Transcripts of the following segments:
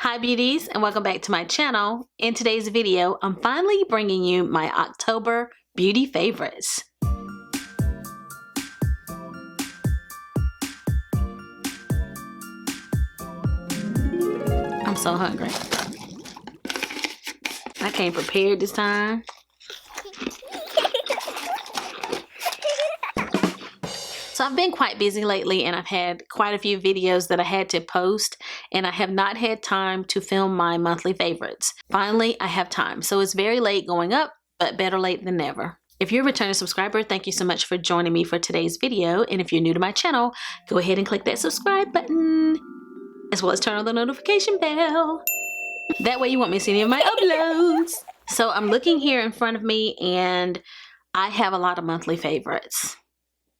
Hi beauties, and welcome back to my channel. In today's video, I'm finally bringing you my October beauty favorites. I'm so hungry. I came prepared this time. So I've been quite busy lately and I've had quite a few videos that I had to post, and I have not had time to film my monthly favorites. Finally, I have time. So it's very late going up, but better late than never. If you're a returning subscriber, thank you so much for joining me for today's video. And if you're new to my channel, go ahead and click that subscribe button, as well as turn on the notification bell. That way you won't miss any of my uploads. So I'm looking here in front of me and I have a lot of monthly favorites.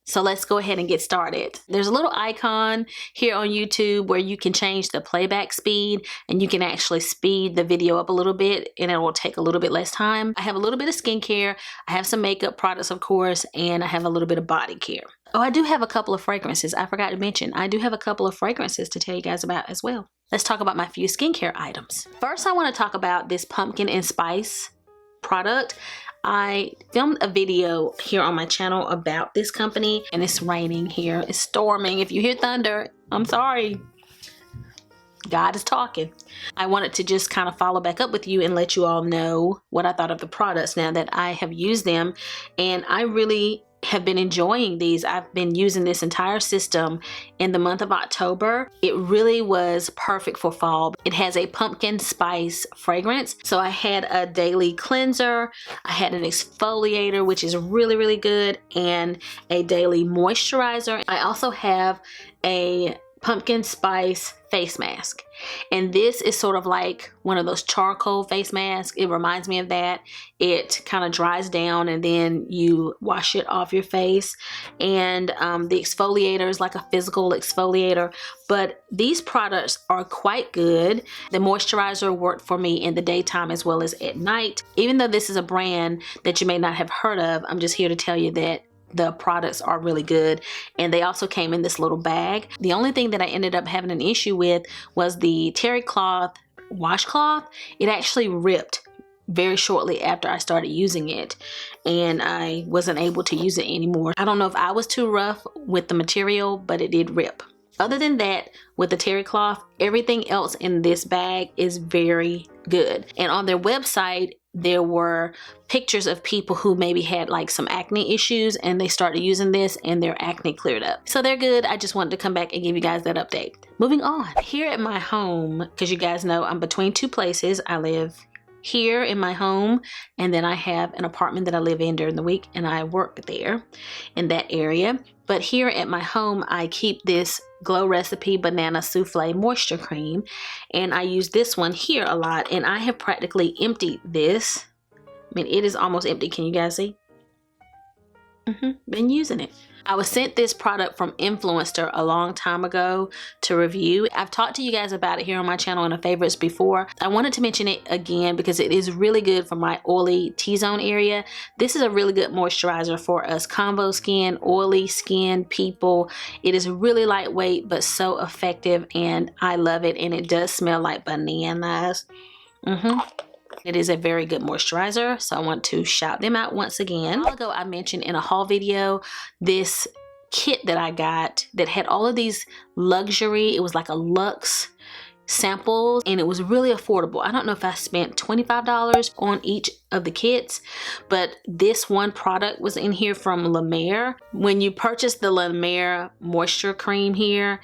So let's go ahead and get started. There's a little icon here on YouTube where you can change the playback speed, and you can actually speed the video up a little bit and it will take a little bit less time. I have a little bit of skincare, I have some makeup products of course, and I have a little bit of body care. Oh, I do have a couple of fragrances. I forgot to mention, I do have a couple of fragrances to tell you guys about as well. Let's talk about my few skincare items. First, I want to talk about this pumpkin and spice product. I filmed a video here on my channel about this company, and it's raining here. It's storming. If you hear thunder, I'm sorry. God is talking. I wanted to just kind of follow back up with you and let you all know what I thought of the products now that I have used them, and I really have been enjoying these. I've been using this entire system in the month of October. It really was perfect for fall. It has a pumpkin spice fragrance. So I had a daily cleanser, I had an exfoliator, which is really good, and a daily moisturizer. I also have a pumpkin spice face mask, and this is sort of like one of those charcoal face masks. It reminds me of that. It kind of dries down and then you wash it off your face, and the exfoliator is like a physical exfoliator, but these products are quite good. The moisturizer worked for me in the daytime as well as at night. Even though this is a brand that you may not have heard of, I'm just here to tell you that the products are really good, and they also came in this little bag. The only thing that I ended up having an issue with was the terry cloth washcloth. It actually ripped very shortly after I started using it, and I wasn't able to use it anymore. I don't know if I was too rough with the material, but it did rip. Other than that, with the terry cloth, everything else in this bag is very good. And on their website, there were pictures of people who maybe had like some acne issues, and they started using this and their acne cleared up. So they're good. I just wanted to come back and give you guys that update. Moving on, here at my home, because you guys know I'm between two places. I live here in my home, and then I have an apartment that I live in during the week, and I work there in that area. But here at my home, I keep this Glow Recipe Banana Souffle Moisture Cream, and I use this one here a lot, and I have practically emptied this. I mean, it is almost empty. Can you guys see? Been using it. I was sent this product from Influencer a long time ago to review. I've talked to you guys about it here on my channel in the favorites before. I wanted to mention it again because it is really good for my oily T-zone area. This is a really good moisturizer for us combo skin, oily skin people. It is really lightweight but so effective, and I love it, and it does smell like bananas. It is a very good moisturizer, so I want to shout them out once again. A while ago, I mentioned in a haul video this kit that I got that had all of these luxury, it was like a luxe samples, and it was really affordable. I don't know if I spent $25 on each of the kits, but this one product was in here from La Mer. When you purchase the La Mer moisture cream here,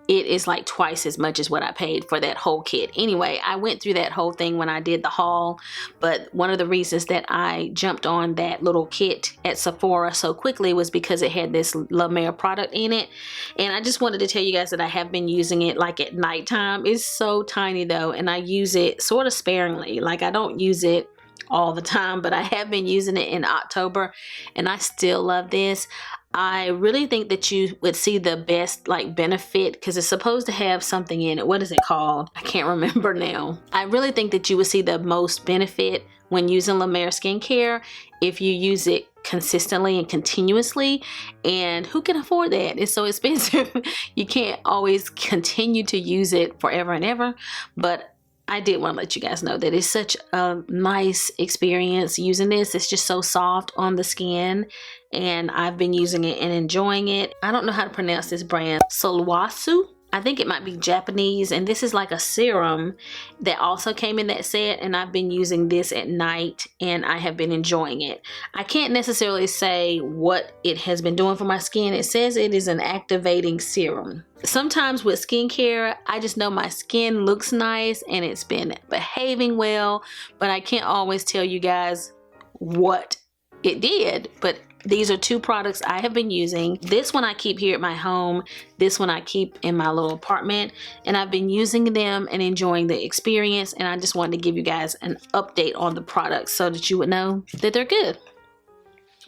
it is like twice as much as what I paid for that whole kit. Anyway, I went through that whole thing when I did the haul, but one of the reasons that I jumped on that little kit at Sephora so quickly was because it had this La Mer product in it, and I just wanted to tell you guys that I have been using it like at nighttime. It's so tiny though, and I use it sort of sparingly. Like, I don't use it all the time, but I have been using it in October, and I still love this. I really think that you would see the best like benefit, because it's supposed to have something in it. What is it called? I can't remember now. I really think that you would see the most benefit when using La Mer skincare if you use it consistently and continuously, and who can afford that? It's so expensive. You can't always continue to use it forever and ever, but I did want to let you guys know that it's such a nice experience using this. It's just so soft on the skin, and I've been using it and enjoying it. I don't know how to pronounce this brand. SULWHASOO. I think it might be Japanese, and this is like a serum that also came in that set, and I've been using this at night and I have been enjoying it. I can't necessarily say what it has been doing for my skin. It says it is an activating serum. Sometimes with skincare, I just know my skin looks nice and it's been behaving well, but I can't always tell you guys what it did. But these are two products I have been using. This one I keep here at my home. This one I keep in my little apartment, and I've been using them and enjoying the experience, and I just wanted to give you guys an update on the products so that you would know that they're good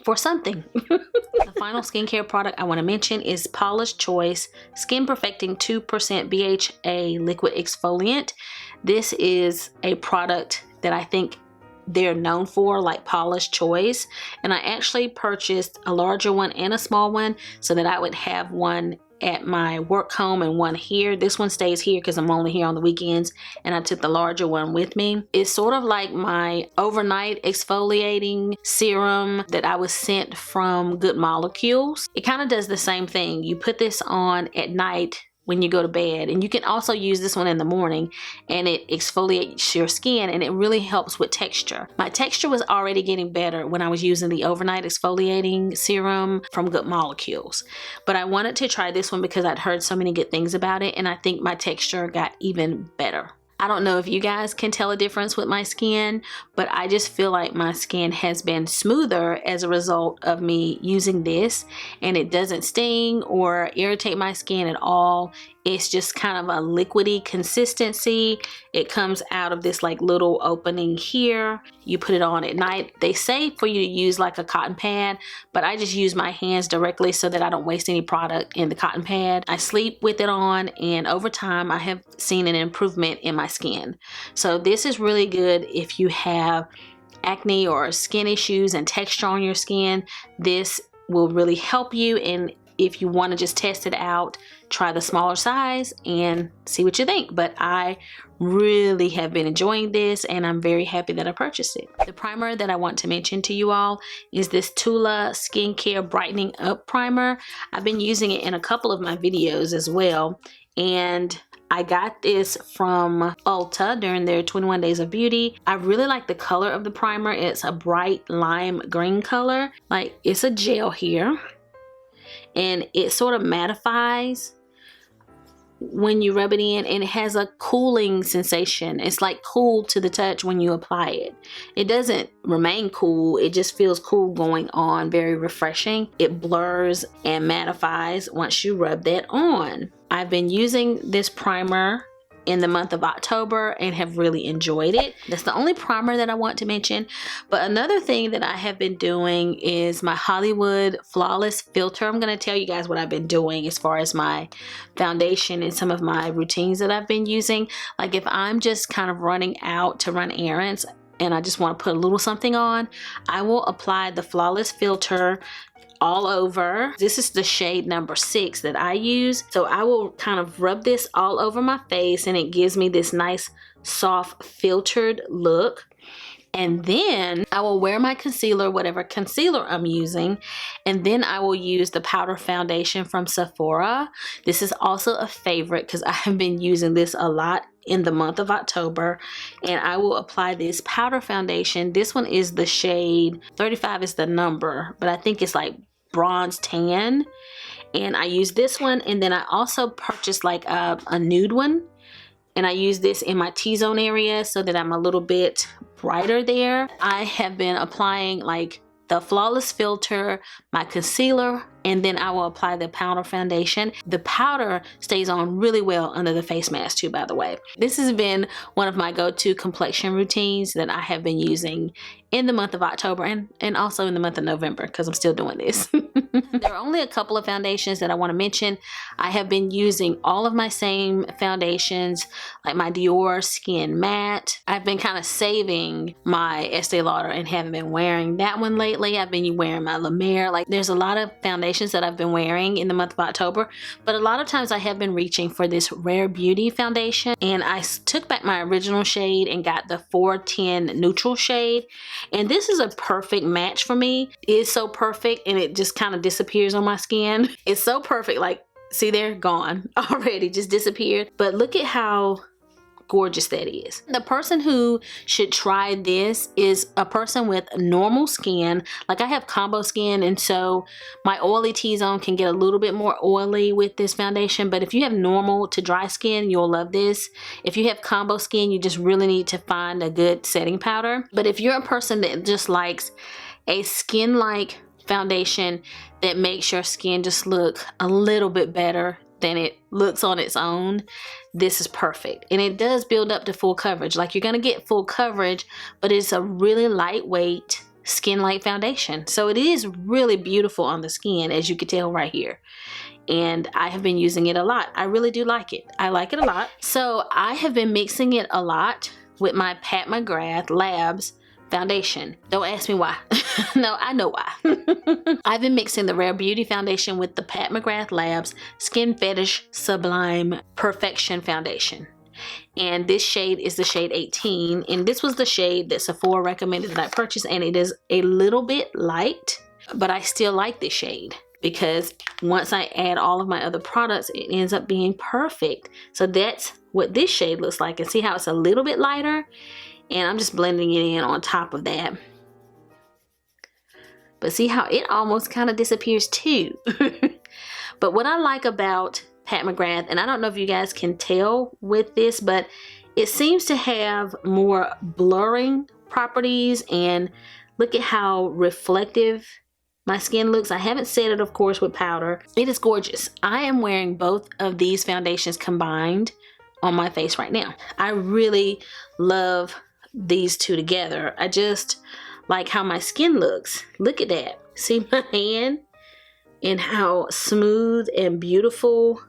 for something. The final skincare product I want to mention is Paulas Choice Skin Perfecting 2% BHA Liquid Exfoliant. This is a product that I think they're known for, like Paulas Choice, and I actually purchased a larger one and a small one so that I would have one at my work home and one here. This one stays here because I'm only here on the weekends, and I took the larger one with me. It's sort of like my overnight exfoliating serum that I was sent from Good Molecules. It kind of does the same thing. You put this on at night when you go to bed, and you can also use this one in the morning, and it exfoliates your skin, and it really helps with texture. My texture was already getting better when I was using the overnight exfoliating serum from Good Molecules, but I wanted to try this one because I'd heard so many good things about it, and I think my texture got even better. I don't know if you guys can tell a difference with my skin, but I just feel like my skin has been smoother as a result of me using this, and it doesn't sting or irritate my skin at all. It's just kind of a liquidy consistency. It comes out of this like little opening here. You put it on at night. They say for you to use like a cotton pad, but I just use my hands directly so that I don't waste any product in the cotton pad. I sleep with it on, and over time I have seen an improvement in my skin. So this is really good if you have acne or skin issues and texture on your skin. This will really help you, and if you want to just test it out, try the smaller size and see what you think. But I really have been enjoying this, and I'm very happy that I purchased it. The primer that I want to mention to you all is this Tula Skincare Brightening Up Primer. I've been using it in a couple of my videos as well, and I got this from Ulta during their 21 Days of Beauty. I really like the color of the primer. It's a bright lime green color. Like, it's a gel here, and it sort of mattifies when you rub it in, and it has a cooling sensation. It's like cool to the touch when you apply it. It doesn't remain cool, it just feels cool going on, very refreshing. It blurs and mattifies once you rub that on. I've been using this primer in the month of October and have really enjoyed it. That's the only primer that I want to mention. But another thing that I have been doing is my Hollywood Flawless Filter. I'm going to tell you guys what I've been doing as far as my foundation and some of my routines that I've been using. Like, if I'm just kind of running out to run errands and I just want to put a little something on, I will apply the Flawless Filter all over. This is the shade number 6 that I use. So I will kind of rub this all over my face, and it gives me this nice soft filtered look. And then I will wear my concealer, whatever concealer I'm using, and then I will use the powder foundation from Sephora. This is also a favorite because I have been using this a lot in the month of October, and I will apply this powder foundation. This one is the shade 35 is the number, but I think it's like bronze tan, and I use this one. And then I also purchased like a nude one, and I use this in my T-zone area so that I'm a little bit brighter there. I have been applying like the Flawless Filter, my concealer, and then I will apply the powder foundation. The powder stays on really well under the face mask too, by the way. This has been one of my go-to complexion routines that I have been using in the month of October and also in the month of November, because I'm still doing this. There are only a couple of foundations that I want to mention. I have been using all of my same foundations, like my Dior Skin Matte. I've been kind of saving my Estee Lauder and haven't been wearing that one lately. I've been wearing my La Mer. Like, there's a lot of foundations that I've been wearing in the month of October, but a lot of times I have been reaching for this Rare Beauty foundation, and I took back my original shade and got the 410 neutral shade. And this is a perfect match for me. It's so perfect, and it just kind of disappears on my skin. It's so perfect. Like, see there? Gone already. Just disappeared. But look at how gorgeous that is. The person who should try this is a person with normal skin. Like, I have combo skin, and so my oily T-zone can get a little bit more oily with this foundation. But if you have normal to dry skin, you'll love this. If you have combo skin, you just really need to find a good setting powder. But if you're a person that just likes a skin-like foundation that makes your skin just look a little bit better than it looks on its own, this is perfect. And it does build up to full coverage. Like, you're gonna get full coverage, but it's a really lightweight skin-light foundation. So it is really beautiful on the skin, as you can tell right here. And I have been using it a lot. I really do like it. I like it a lot. So I have been mixing it a lot with my Pat McGrath Labs foundation. Don't ask me why. No, I know why. I've been mixing the Rare Beauty foundation with the Pat McGrath Labs Skin Fetish Sublime Perfection foundation. And this shade is the shade 18. And this was the shade that Sephora recommended that I purchase. And it is a little bit light, but I still like this shade, because once I add all of my other products, it ends up being perfect. So that's what this shade looks like. And see how it's a little bit lighter? And I'm just blending it in on top of that. But see how it almost kind of disappears too. But what I like about Pat McGrath, and I don't know if you guys can tell with this, but it seems to have more blurring properties. And look at how reflective my skin looks. I haven't set it, of course, with powder. It is gorgeous. I am wearing both of these foundations combined on my face right now. I really love these two together. I just like how my skin looks. Look at that. See my hand and how smooth and beautiful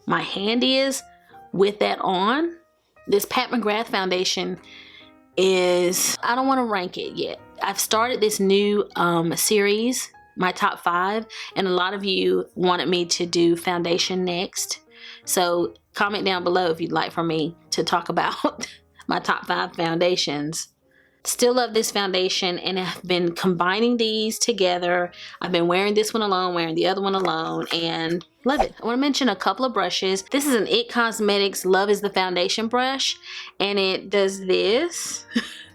my hand is with that on. This Pat McGrath foundation is, I don't want to rank it yet. I've started this new series, my top 5, and a lot of you wanted me to do foundation next. So comment down below if you'd like for me to talk about my top 5 foundations. Still love this foundation, and I've been combining these together. I've been wearing this one alone, wearing the other one alone, and love it. I want to mention a couple of brushes. This is an IT Cosmetics Love is the Foundation brush, and it does this.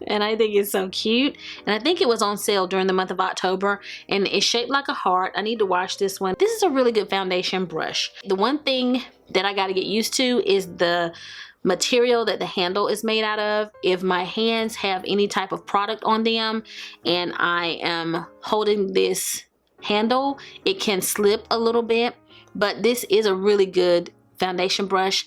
And I think it's so cute. And I think it was on sale during the month of October, and it's shaped like a heart. I need to wash this one. This is a really good foundation brush. The one thing that I got to get used to is the material that the handle is made out of. If my hands have any type of product on them and I am holding this handle, it can slip a little bit. But this is a really good foundation brush.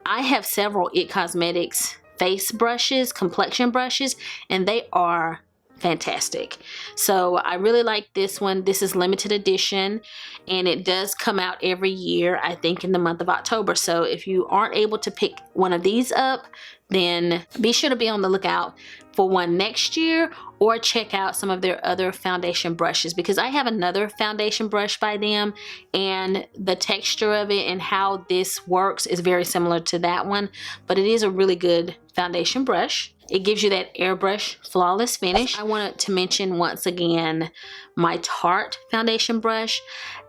I have several IT Cosmetics face brushes, complexion brushes, and they are fantastic. So I really like this one. This is limited edition, and it does come out every year, I think in the month of October. So if you aren't able to pick one of these up, then be sure to be on the lookout for one next year, or check out some of their other foundation brushes, because I have another foundation brush by them, and the texture of it and how this works is very similar to that one. But it is a really good foundation brush. It gives you that airbrush flawless finish. I wanted to mention once again my Tarte foundation brush.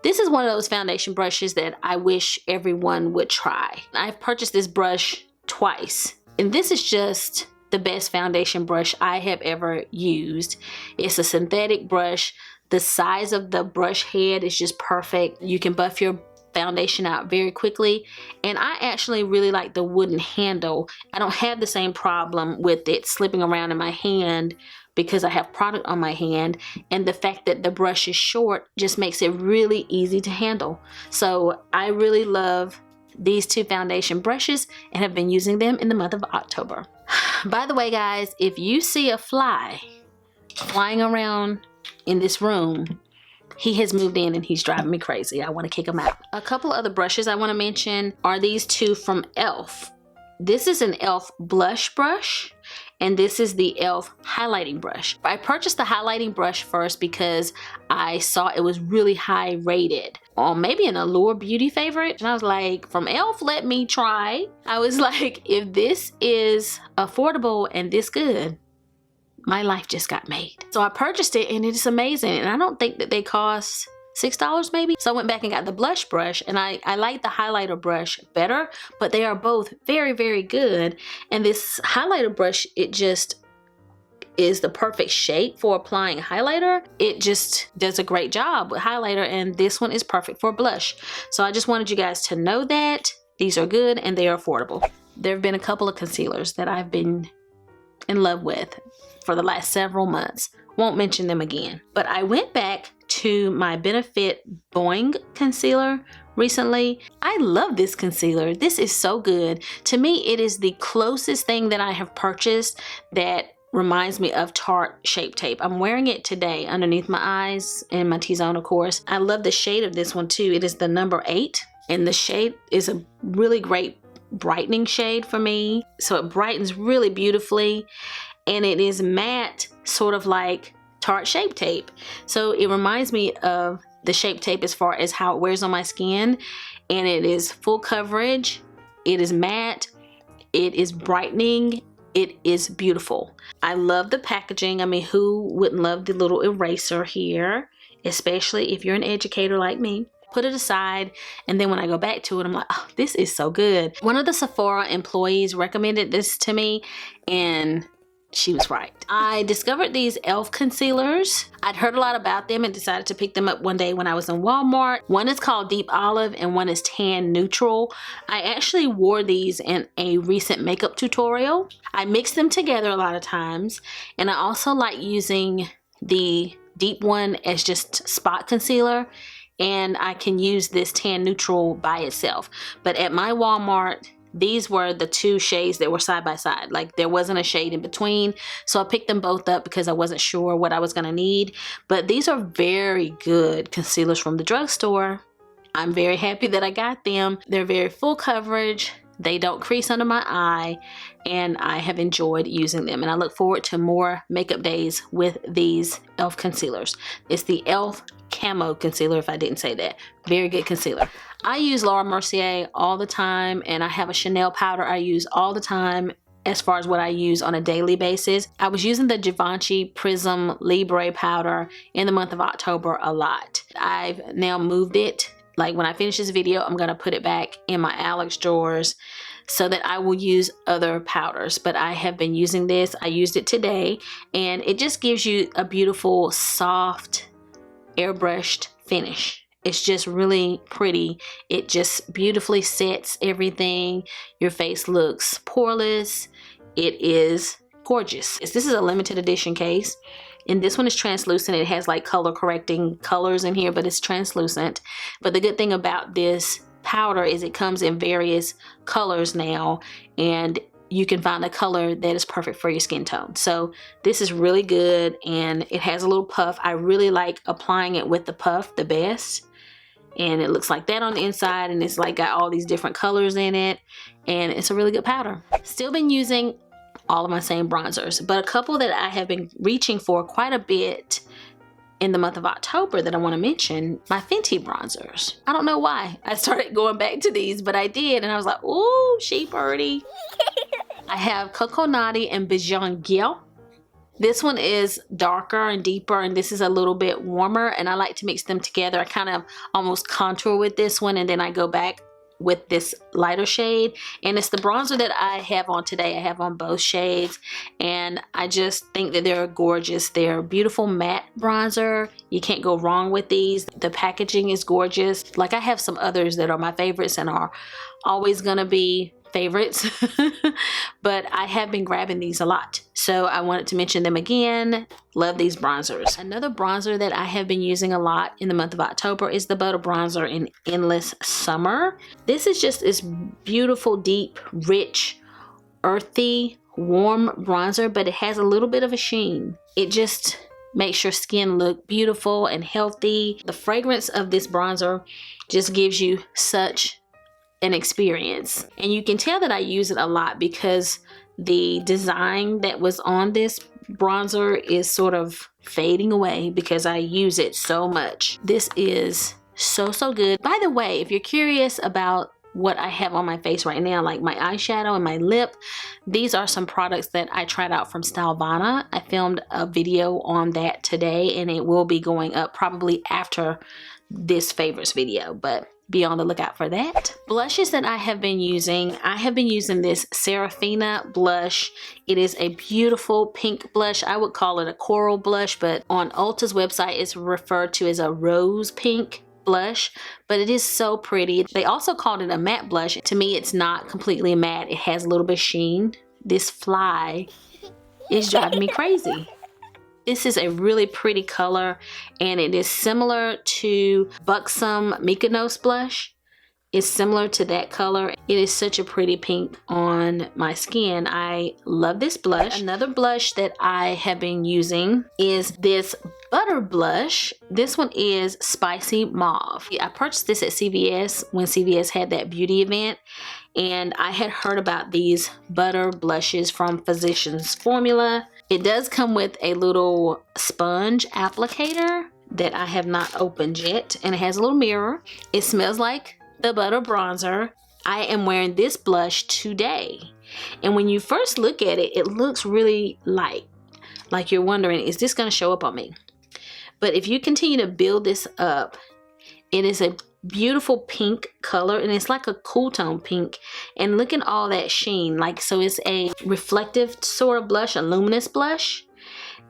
This is one of those foundation brushes that I wish everyone would try. I've purchased this brush twice, and this is just the best foundation brush I have ever used. It's a synthetic brush. The size of the brush head is just perfect. You can buff your foundation out very quickly. And I actually really like the wooden handle. I don't have the same problem with it slipping around in my hand because I have product on my hand, and the fact that the brush is short just makes it really easy to handle. So I really love these two foundation brushes and have been using them in the month of October. By the way, guys, if you see a fly flying around in this room, he has moved in and he's driving me crazy. I want to kick him out. A couple other brushes I want to mention are these two from e.l.f. This is an e.l.f. blush brush, and this is the e.l.f. highlighting brush. I purchased the highlighting brush first because I saw it was really high rated, or maybe an Allure Beauty favorite, and I was like, from e.l.f. let me try. I was like, if this is affordable and this good, my life just got made. So I purchased it and it's amazing, and I don't think that they cost $6 maybe. So I went back and got the blush brush, and I like the highlighter brush better, but they are both very, very good. And this highlighter brush, it just is the perfect shape for applying highlighter. It just does a great job with highlighter, and this one is perfect for blush. So I just wanted you guys to know that these are good and they are affordable. There have been a couple of concealers that I've been in love with for the last several months. Won't mention them again. But I went back to my Benefit Boing concealer recently. I love this concealer. This is so good. To me, it is the closest thing that I have purchased that reminds me of Tarte Shape Tape. I'm wearing it today underneath my eyes and my T-zone, of course. I love the shade of this one too. It is the number 8, and the shade is a really great brightening shade for me. So it brightens really beautifully, and it is matte, sort of like Tarte Shape Tape. So it reminds me of the Shape Tape as far as how it wears on my skin, and it is full coverage, it is matte, it is brightening, it is beautiful. I love the packaging. I mean, who wouldn't love the little eraser here, especially if you're an educator like me. Put it aside, and then when I go back to it, I'm like, oh, this is so good. One of the Sephora employees recommended this to me, and she was right. I discovered these e.l.f. concealers. I'd heard a lot about them and decided to pick them up one day when I was in Walmart. One is called Deep Olive and one is Tan Neutral. I actually wore these in a recent makeup tutorial. I mix them together a lot of times, and I also like using the deep one as just spot concealer, and I can use this Tan Neutral by itself. But at my Walmart, these were the two shades that were side by side. Like, there wasn't a shade in between. So I picked them both up because I wasn't sure what I was gonna need. But these are very good concealers from the drugstore. I'm very happy that I got them. They're very full coverage. They don't crease under my eye, and I have enjoyed using them. And I look forward to more makeup days with these e.l.f. concealers. It's the e.l.f. Camo Concealer, if I didn't say that. Very good concealer. I use Laura Mercier all the time, and I have a Chanel powder I use all the time as far as what I use on a daily basis. I was using the Givenchy Prism Libre powder in the month of October a lot. I've now moved it. Like, when I finish this video, I'm gonna put it back in my Alex drawers so that I will use other powders. But I have been using this. I used it today, and it just gives you a beautiful, soft, airbrushed finish. It's just really pretty. It just beautifully sets everything. Your face looks poreless. It is gorgeous. This is a limited edition case, and this one is translucent. It has like color correcting colors in here, but it's translucent. But the good thing about this powder is it comes in various colors now, and you can find a color that is perfect for your skin tone. So this is really good, and it has a little puff. I really like applying it with the puff the best. And it looks like that on the inside, and it's like got all these different colors in it, and it's a really good powder. Still been using all of my same bronzers, but a couple that I have been reaching for quite a bit in the month of October that I want to mention, my Fenty bronzers. I don't know why I started going back to these, but I did, and I was like, ooh, she birdie. I have Coco Naughty and Bijan Gil. This one is darker and deeper, and this is a little bit warmer, and I like to mix them together. I kind of almost contour with this one, and then I go back with this lighter shade, and it's the bronzer that I have on today. I have on both shades, and I just think that they're gorgeous. They're beautiful matte bronzer. You can't go wrong with these. The packaging is gorgeous. Like, I have some others that are my favorites and are always gonna be favorites, but I have been grabbing these a lot, so I wanted to mention them again. Love these bronzers. Another bronzer that I have been using a lot in the month of October is the Butter Bronzer in Endless Summer. This is just this beautiful, deep, rich, earthy, warm bronzer, but it has a little bit of a sheen. It just makes your skin look beautiful and healthy. The fragrance of this bronzer just gives you such an experience, and you can tell that I use it a lot because the design that was on this bronzer is sort of fading away because I use it so much. This is so good. By the way, if you're curious about what I have on my face right now, like my eyeshadow and my lip, these are some products that I tried out from StyleVana. I filmed a video on that today, and it will be going up probably after this favorites video, but be on the lookout for that. Blushes that I have been using this Serafina blush. It is a beautiful pink blush. I would call it a coral blush, but on Ulta's website it's referred to as a rose pink blush, but it is so pretty. They also called it a matte blush. To me, it's not completely matte. It has a little bit of sheen. This fly is driving me crazy. This is a really pretty color, and it is similar to Buxom Mykonos blush. It's similar to that color. It is such a pretty pink on my skin. I love this blush. Another blush that I have been using is this Butter Blush. This one is Spicy Mauve. I purchased this at CVS when CVS had that beauty event, and I had heard about these butter blushes from Physicians Formula. It does come with a little sponge applicator that I have not opened yet, and it has a little mirror. It smells like the butter bronzer. I am wearing this blush today, and when you first look at it, it looks really light, like you're wondering, is this going to show up on me? But if you continue to build this up, it is a beautiful pink color, and it's like a cool tone pink, and look at all that sheen. Like, so it's a reflective sort of blush, a luminous blush,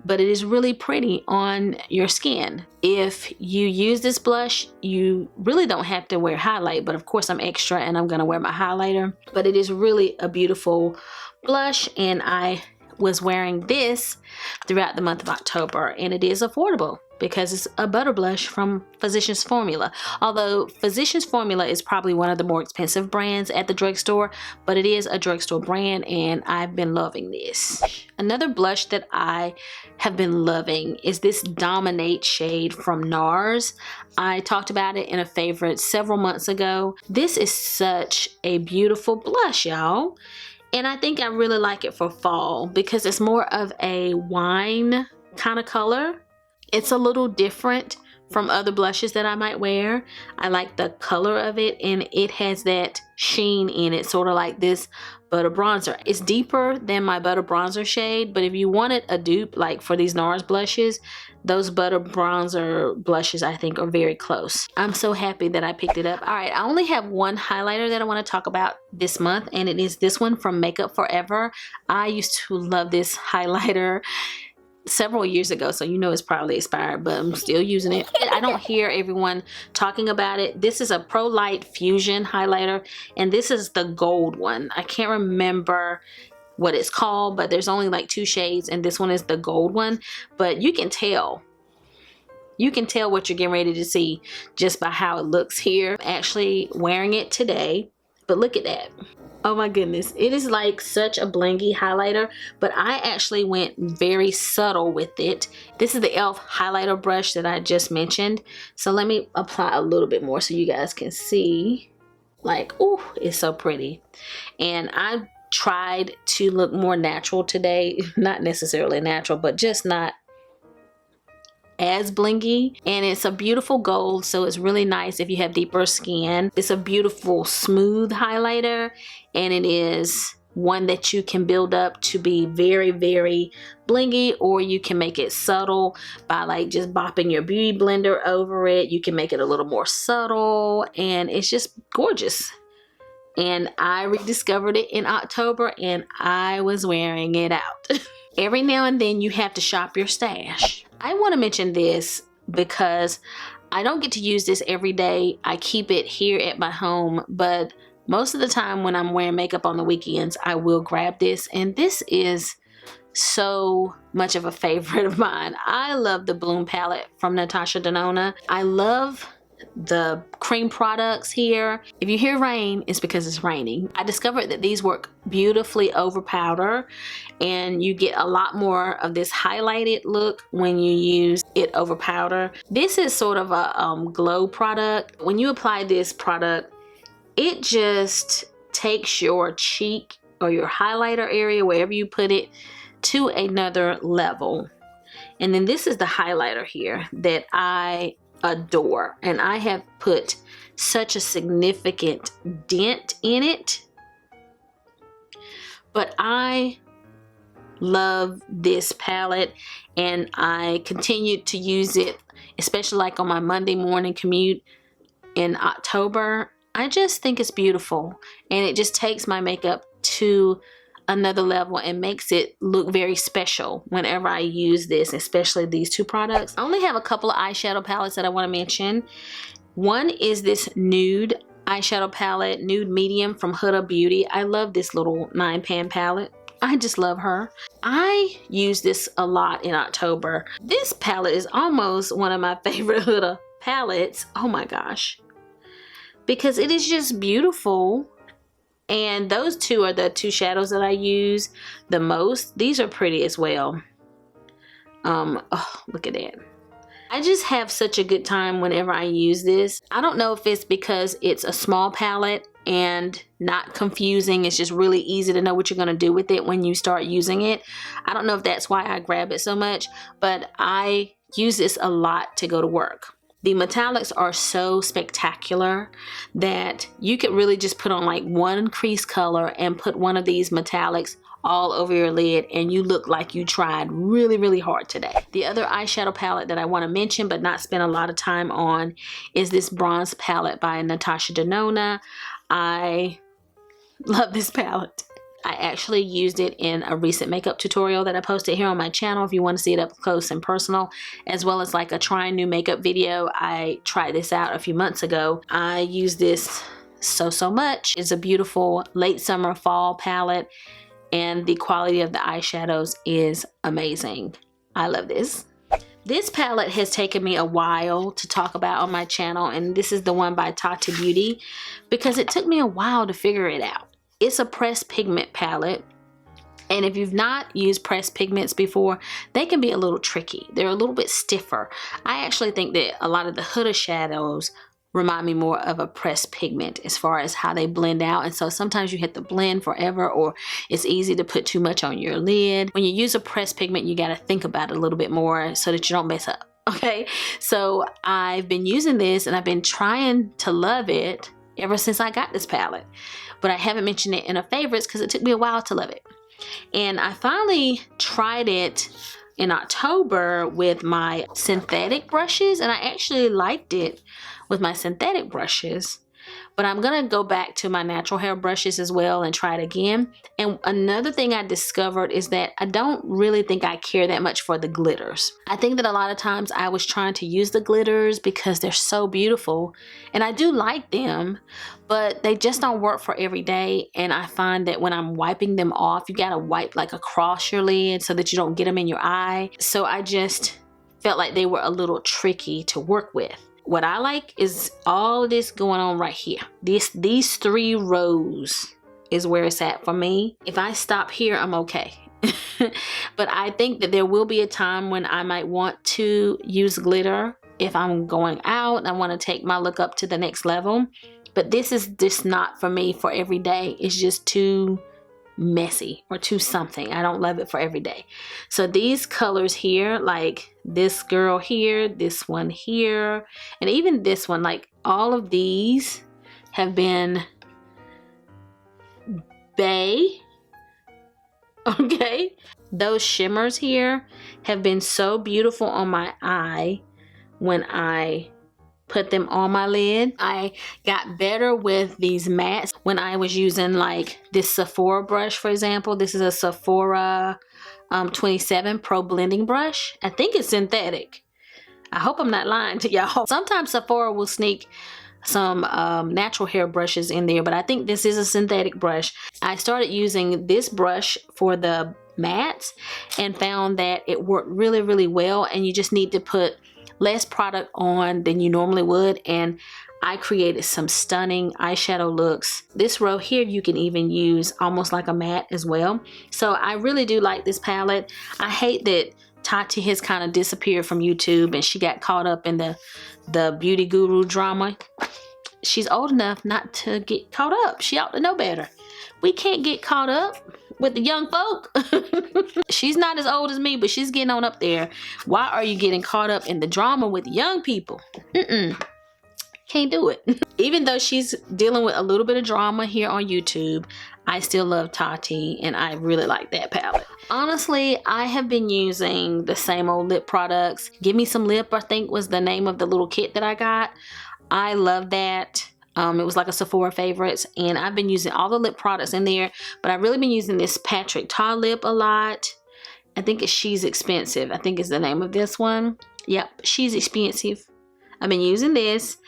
but it is really pretty on your skin. If you use this blush, you really don't have to wear highlight, but of course I'm extra and I'm gonna wear my highlighter. But it is really a beautiful blush, and I was wearing this throughout the month of October, and it is affordable because it's a butter blush from Physicians Formula. Although Physicians Formula is probably one of the more expensive brands at the drugstore, but it is a drugstore brand, and I've been loving this. Another blush that I have been loving is this Dominate shade from Nars. I talked about it in a favorite several months ago. This is such a beautiful blush, y'all. And I think I really like it for fall because it's more of a wine kind of color. It's a little different from other blushes that I might wear. I like the color of it, and it has that sheen in it, sort of like this butter bronzer. It's deeper than my butter bronzer shade, but if you wanted a dupe like for these Nars blushes, those butter bronzer blushes I think are very close. I'm so happy that I picked it up. All right, I only have one highlighter that I want to talk about this month, and it is this one from Makeup Forever. I used to love this highlighter several years ago, so you know it's probably expired, but I'm still using it. I don't hear everyone talking about it. This is a Pro Light Fusion highlighter, and this is the gold one. I can't remember what it's called, but there's only like 2 shades, and this one is the gold one. But you can tell what you're getting ready to see just by how it looks here. I'm actually wearing it today, but look at that. Oh my goodness, it is like such a blingy highlighter, but I actually went very subtle with it. This is the e.l.f. highlighter brush that I just mentioned. So let me apply a little bit more so you guys can see. Like, oh, it's so pretty. And I tried to look more natural today. Not necessarily natural, but just not as blingy, and it's a beautiful gold, so it's really nice if you have deeper skin. It's a beautiful smooth highlighter, and it is one that you can build up to be very, very blingy, or you can make it subtle by like just bopping your beauty blender over it. You can make it a little more subtle, and it's just gorgeous. and I rediscovered it in October and I was wearing it out. Every now and then you have to shop your stash. I want to mention this because I don't get to use this every day. I keep it here at my home, but most of the time when I'm wearing makeup on the weekends, I will grab this, and this is so much of a favorite of mine. I love the Bloom palette from Natasha Denona. I love the cream products here. If you hear rain, it's because it's raining. I discovered that these work beautifully over powder, and you get a lot more of this highlighted look when you use it over powder. This is sort of a glow product. When you apply this product, it just takes your cheek or your highlighter area, wherever you put it, to another level. And then this is the highlighter here that I adore, and I have put such a significant dent in it, but I love this palette and I continued to use it, especially like on my Monday morning commute in October. I just think it's beautiful, and it just takes my makeup to another level and makes it look very special whenever I use this, especially these two products. I only have a couple of eyeshadow palettes that I want to mention. One is this Nude eyeshadow palette, Nude Medium from Huda Beauty. I love this little 9-pan palette. I just love her. I use this a lot in October. This palette is almost one of my favorite Huda palettes. Oh my gosh. Because it is just beautiful. And those two are the two shadows that I use the most. These are pretty as well. Oh, look at that. I just have such a good time whenever I use this. I don't know if it's because it's a small palette and not confusing. It's just really easy to know what you're going to do with it when you start using it. I don't know if that's why I grab it so much, but I use this a lot to go to work. The metallics are so spectacular that you could really just put on like one crease color and put one of these metallics all over your lid, and you look like you tried really, really hard today. The other eyeshadow palette that I want to mention but not spend a lot of time on is this bronze palette by Natasha Denona. I love this palette. I actually used it in a recent makeup tutorial that I posted here on my channel if you want to see it up close and personal, as well as like a trying new makeup video. I tried this out a few months ago. I use this so much. It's a beautiful late summer fall palette, and the quality of the eyeshadows is amazing. I love this. This palette has taken me a while to talk about on my channel, and this is the one by Tata Beauty because it took me a while to figure it out. It's a pressed pigment palette, and if you've not used pressed pigments before, they can be a little tricky. They're a little bit stiffer. I actually think that a lot of the Huda shadows remind me more of a pressed pigment as far as how they blend out, and so sometimes you have to blend forever, or it's easy to put too much on your lid. When you use a pressed pigment, you got to think about it a little bit more so that you don't mess up. Okay, so I've been using this and I've been trying to love it ever since I got this palette, but I haven't mentioned it in a favorites because it took me a while to love it. And I finally tried it in October with my synthetic brushes, and I actually liked it with my synthetic brushes, but I'm gonna go back to my natural hair brushes as well and try it again. And another thing I discovered is that I don't really think I care that much for the glitters. I think that a lot of times I was trying to use the glitters because they're so beautiful, and I do like them, but they just don't work for every day. And I find that when I'm wiping them off, you gotta wipe like across your lid so that you don't get them in your eye. So I just felt like they were a little tricky to work with. What I like is all of this going on right here. These 3 rows is where it's at for me. If I stop here, I'm okay. But I think that there will be a time when I might want to use glitter if I'm going out and I want to take my look up to the next level. But this is just not for me for every day. It's just too messy or too something. I don't love it for every day. So these colors here, like this girl here, this one here, and even this one, like all of these have been bae. Okay, those shimmers here have been so beautiful on my eye when I put them on my lid. I got better with these mattes. when I was using like this Sephora brush, for example. This is a Sephora 27 Pro Blending Brush. I think it's synthetic. I hope I'm not lying to y'all. Sometimes Sephora will sneak some natural hair brushes in there, but I think this is a synthetic brush. I started using this brush for the mattes and found that it worked really, really well, and you just need to put less product on than you normally would, and I created some stunning eyeshadow looks. This row here you can even use almost like a matte as well. So I really do like this palette. I hate that Tati has kind of disappeared from YouTube and she got caught up in the beauty guru drama. She's old enough not to get caught up. She ought to know better. We can't get caught up with the young folk. She's not as old as me, but she's getting on up there. Why are you getting caught up in the drama with young people? Can't do it. Even though she's dealing with a little bit of drama here on YouTube, I still love Tati and I really like that palette. Honestly, I have been using the same old lip products. Give Me Some Lip, I think was the name of the little kit that I got. I love that. It was like a Sephora favorites, and I've been using all the lip products in there, but I've really been using this Patrick Ta lip a lot. I think it's She's Expensive, I think is the name of this one. Yep, She's Expensive. I've been using this.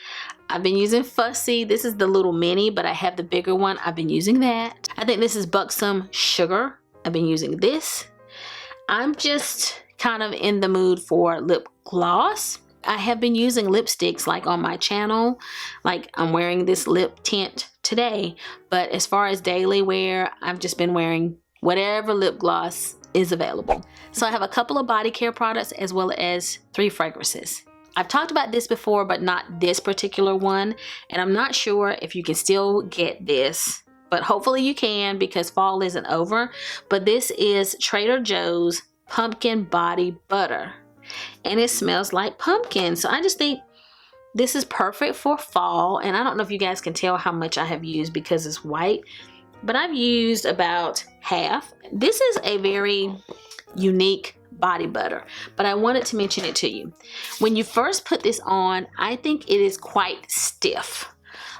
I've been using Fussy. This is the little mini, but I have the bigger one. I've been using that. I think this is Buxom Sugar. I've been using this. I'm just kind of in the mood for lip gloss. I have been using lipsticks like on my channel. Like I'm wearing this lip tint today, but as far as daily wear, I've just been wearing whatever lip gloss is available. So I have a couple of body care products as well as 3 fragrances. I've talked about this before, but not this particular one, and I'm not sure if you can still get this, but hopefully you can because fall isn't over. But this is Trader Joe's Pumpkin Body Butter, and it smells like pumpkin. So I just think this is perfect for fall, and I don't know if you guys can tell how much I have used because it's white, but I've used about half. This is a very unique body butter, but I wanted to mention it to you. When you first put this on, I think it is quite stiff.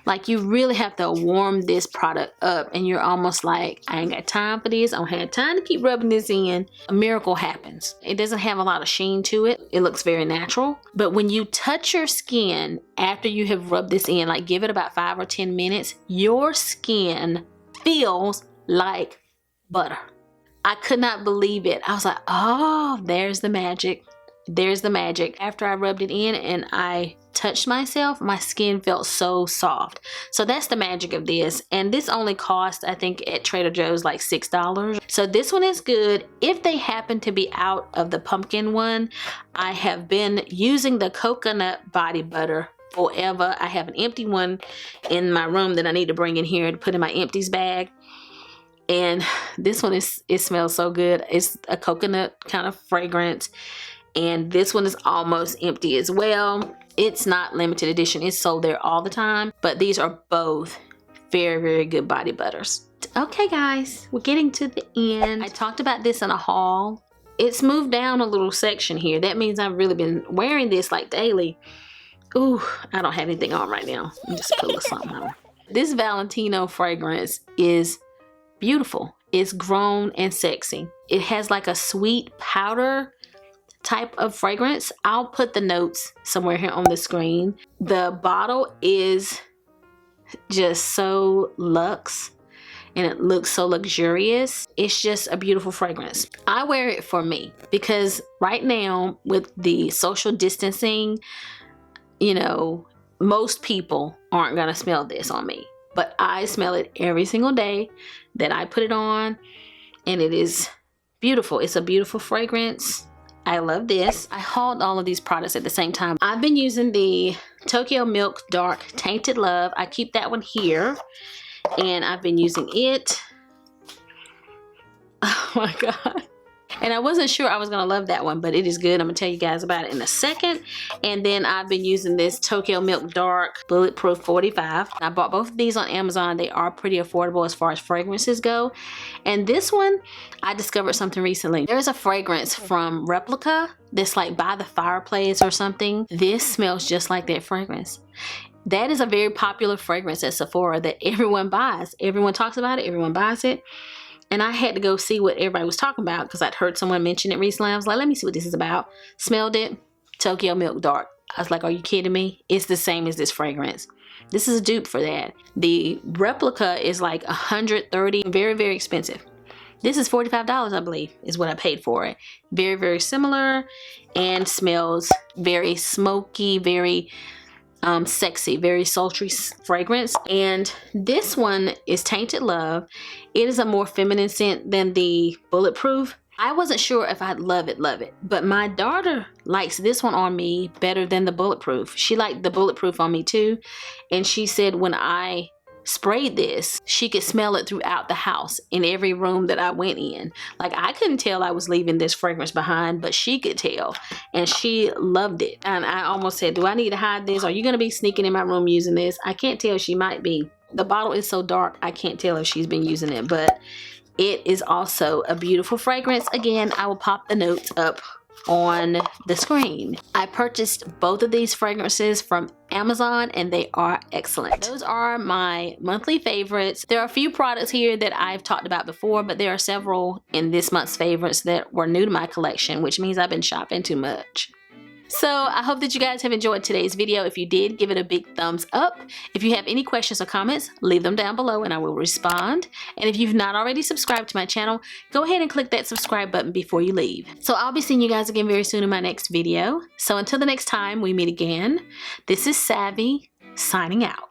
Like you really have to warm this product up, and you're almost like, I ain't got time for this. I don't have time to keep rubbing this in. A miracle happens. It doesn't have a lot of sheen to it. It looks very natural. But when you touch your skin after you have rubbed this in, like give it about 5 or 10 minutes, your skin feels like butter. I could not believe it. I was like, oh, there's the magic. There's the magic. After I rubbed it in and I touched myself, my skin felt so soft. So that's the magic of this. And this only cost, I think at Trader Joe's like $6. So this one is good. If they happen to be out of the pumpkin one, I have been using the coconut body butter forever. I have an empty one in my room that I need to bring in here to put in my empties bag. And this one it smells so good. It's a coconut kind of fragrance. And this one is almost empty as well. It's not limited edition. It's sold there all the time. But these are both very, very good body butters. Okay, guys, we're getting to the end. I talked about this in a haul. It's moved down a little section here. That means I've really been wearing this like daily. Ooh, I don't have anything on right now. Let me just pull something on. This Valentino fragrance is beautiful. It's grown and sexy. It has like a sweet powder type of fragrance. I'll put the notes somewhere here on the screen. The bottle is just so luxe and it looks so luxurious. It's just a beautiful fragrance. I wear it for me because right now with the social distancing, you know, most people aren't gonna smell this on me, but I smell it every single day that I put it on, and it is beautiful. It's a beautiful fragrance. I love this. I hauled all of these products at the same time. I've been using the Tokyo Milk Dark Tainted Love. I keep that one here, and I've been using it. Oh my God. And I wasn't sure I was gonna love that one, but it is good. I'm gonna tell you guys about it in a second. And then I've been using this Tokyo Milk Dark Bulletproof 45. I bought both of these on Amazon. They are pretty affordable as far as fragrances go. And this one, I discovered something recently. There's a fragrance from Replica that's like by the fireplace or something. This smells just like that fragrance. That is a very popular fragrance at Sephora that everyone buys. Everyone talks about it, everyone buys it. And I had to go see what everybody was talking about because I'd heard someone mention it recently. I was like, let me see what this is about. Smelled it, Tokyo Milk Dark. I was like, are you kidding me? It's the same as this fragrance. This is a dupe for that. The replica is like $130, very, very expensive. This is $45, I believe, is what I paid for it. Very, very similar and smells very smoky, very sexy, very sultry fragrance. And this one is Tainted Love. It is a more feminine scent than the Bulletproof. I wasn't sure if I'd love it, but my daughter likes this one on me better than the Bulletproof. She liked the Bulletproof on me too, and she said when I sprayed this, she could smell it throughout the house in every room that I went in. Like, I couldn't tell I was leaving this fragrance behind, but she could tell, and she loved it. And I almost said, do I need to hide this? Are you going to be sneaking in my room using this? I can't tell. She might be. The bottle is so dark, I can't tell if she's been using it, but it is also a beautiful fragrance. Again, I will pop the notes up on the screen. I purchased both of these fragrances from Amazon and they are excellent. Those are my monthly favorites. There are a few products here that I've talked about before, but there are several in this month's favorites that were new to my collection, which means I've been shopping too much. So I hope that you guys have enjoyed today's video. If you did, give it a big thumbs up. If you have any questions or comments, leave them down below and I will respond. And if you've not already subscribed to my channel, go ahead and click that subscribe button before you leave. So I'll be seeing you guys again very soon in my next video. So until the next time we meet again, this is Savvy signing out.